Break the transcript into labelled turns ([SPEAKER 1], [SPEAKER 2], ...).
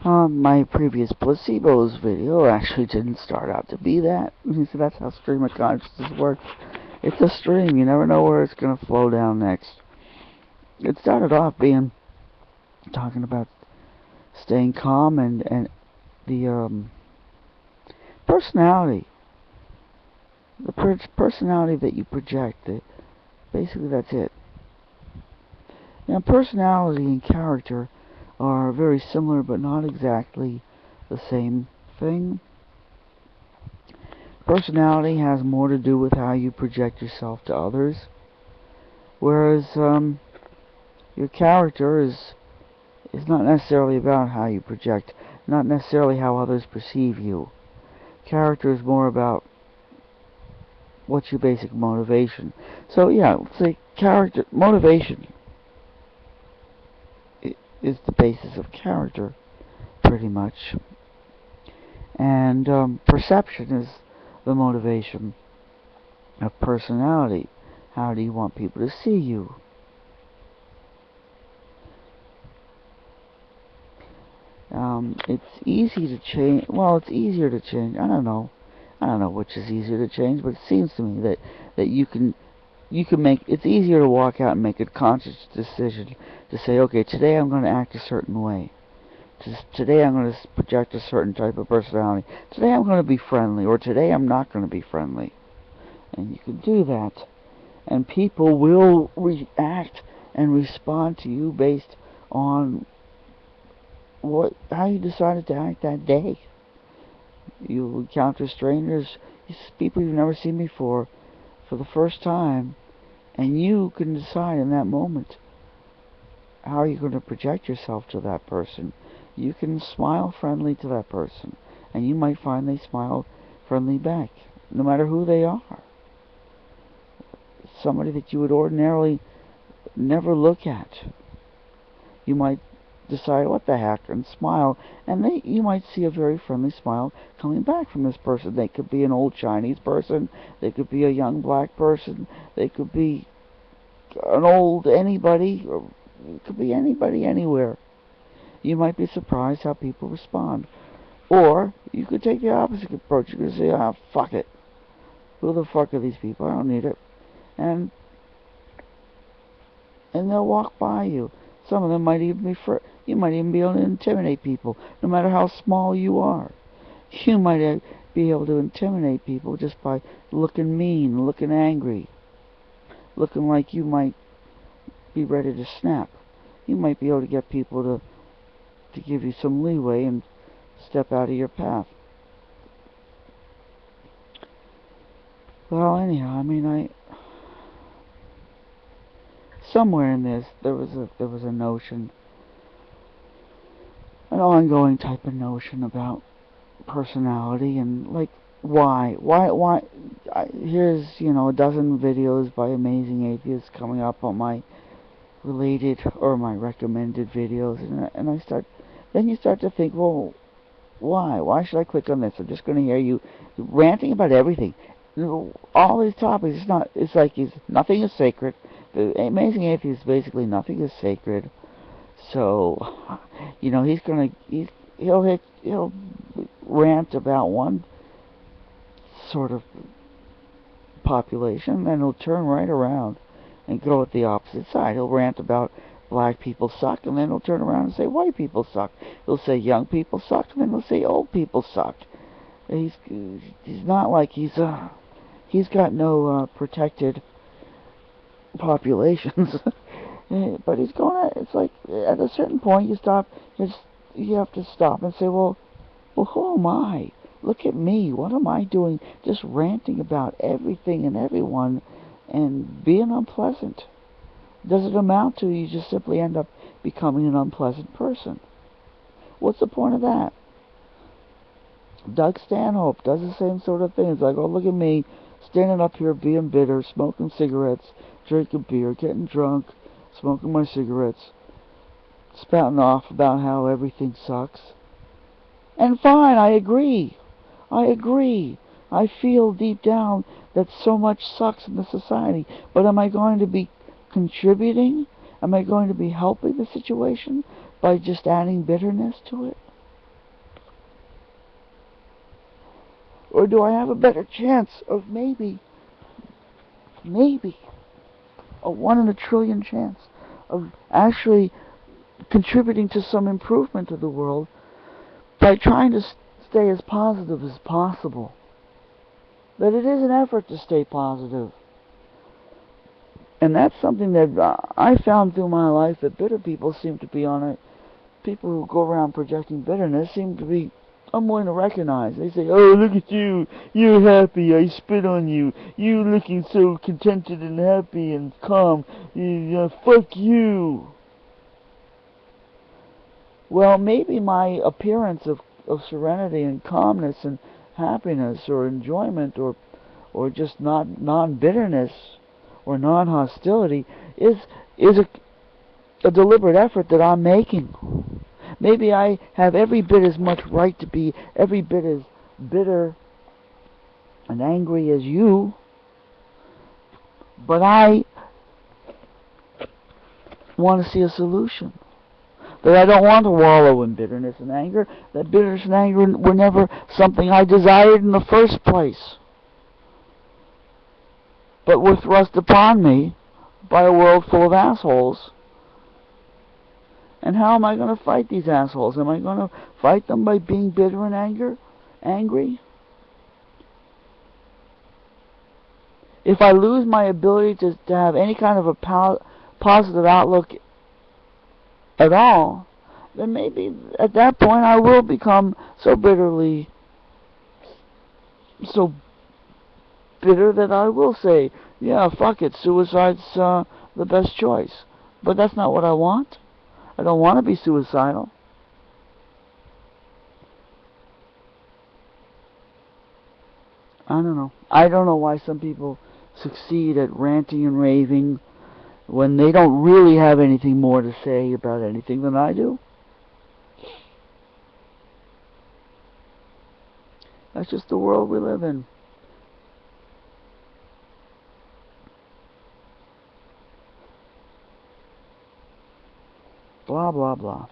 [SPEAKER 1] My previous placebos video actually didn't start out to be that. So that's how stream of consciousness works. It's a stream. You never know where it's going to flow down next. It started off being talking about staying calm and the personality. The personality that you project. Basically, that's it. Now, personality and character are very similar, but not exactly the same thing. Personality has more to do with how you project yourself to others, whereas your character is not necessarily about how you project, not necessarily how others perceive you. Character is more about what's your basic motivation. So yeah, let's say character, motivation is the basis of character, pretty much. And perception is the motivation of personality. How do you want people to see you? It's easy to change. Well, it's easier to change. I don't know which is easier to change, but it seems to me that you can make. It's easier to walk out and make a conscious decision to say, okay, today I'm going to act a certain way. Today I'm going to project a certain type of personality. Today I'm going to be friendly, or today I'm not going to be friendly. And you can do that. And people will react and respond to you based on how you decided to act that day. You encounter strangers, people you've never seen before, for the first time, and you can decide in that moment how you're going to project yourself to that person. You can smile friendly to that person, and you might find they smile friendly back, no matter who they are. Somebody that you would ordinarily never look at. You might decide, what the heck, and smile, and you might see a very friendly smile coming back from this person. They could be an old Chinese person, they could be a young black person, they could be an old anybody, or it could be anybody anywhere. You might be surprised how people respond. Or you could take the opposite approach. You could say, fuck it. Who the fuck are these people? I don't need it. And they'll walk by you. Some of them might even be you might even be able to intimidate people, no matter how small you are. You might be able to intimidate people just by looking mean, looking angry, looking like you might be ready to snap. You might be able to get people to give you some leeway and step out of your path. Well, anyhow, I mean, somewhere in this there was a notion, an ongoing type of notion about personality and like why here's a dozen videos by amazing atheists coming up on my related or my recommended videos, and then you start to think, well, why should I click on this? I'm just going to hear you ranting about everything, all these topics. It's like nothing is sacred. The amazing atheist is basically nothing is sacred. So he'll rant about one sort of population, then he'll turn right around and go at the opposite side. He'll rant about black people suck, and then he'll turn around and say white people suck. He'll say young people suck, and then he'll say old people suck. He's not like he's got no protected populations. But he's going it's like at a certain point you have to stop and say, well, who am I? Look at me. What am I doing? Just ranting about everything and everyone and being unpleasant. Does it amount to you just simply end up becoming an unpleasant person? What's the point of that? Doug Stanhope does the same sort of thing. It's like, oh, look at me, standing up here being bitter, smoking cigarettes, drinking beer, getting drunk, smoking my cigarettes, spouting off about how everything sucks. And fine, I agree. I feel deep down that so much sucks in the society. But am I going to be contributing? Am I going to be helping the situation by just adding bitterness to it? Or do I have a better chance of maybe, a 1 in a trillion chance of actually contributing to some improvement to the world by trying to stay as positive as possible? That it is an effort to stay positive. And that's something that I found through my life, that bitter people seem to be on it. People who go around projecting bitterness seem to be unwilling to recognize. They say, oh, look at you. You're happy. I spit on you. You looking so contented and happy and calm. Fuck you. Well, maybe my appearance of serenity and calmness and happiness or enjoyment or just non-bitterness or non-hostility is a deliberate effort that I'm making. Maybe I have every bit as much right to be every bit as bitter and angry as you, but I want to see a solution. That I don't want to wallow in bitterness and anger. That bitterness and anger were never something I desired in the first place, but were thrust upon me by a world full of assholes. And how am I going to fight these assholes? Am I going to fight them by being bitter and angry? If I lose my ability to have any kind of a positive outlook at all, then maybe at that point I will become so bitter that I will say, yeah, fuck it, suicide's the best choice. But that's not what I want. I don't want to be suicidal. I don't know. I don't know why some people succeed at ranting and raving when they don't really have anything more to say about anything than I do. That's just the world we live in. Blah, blah, blah.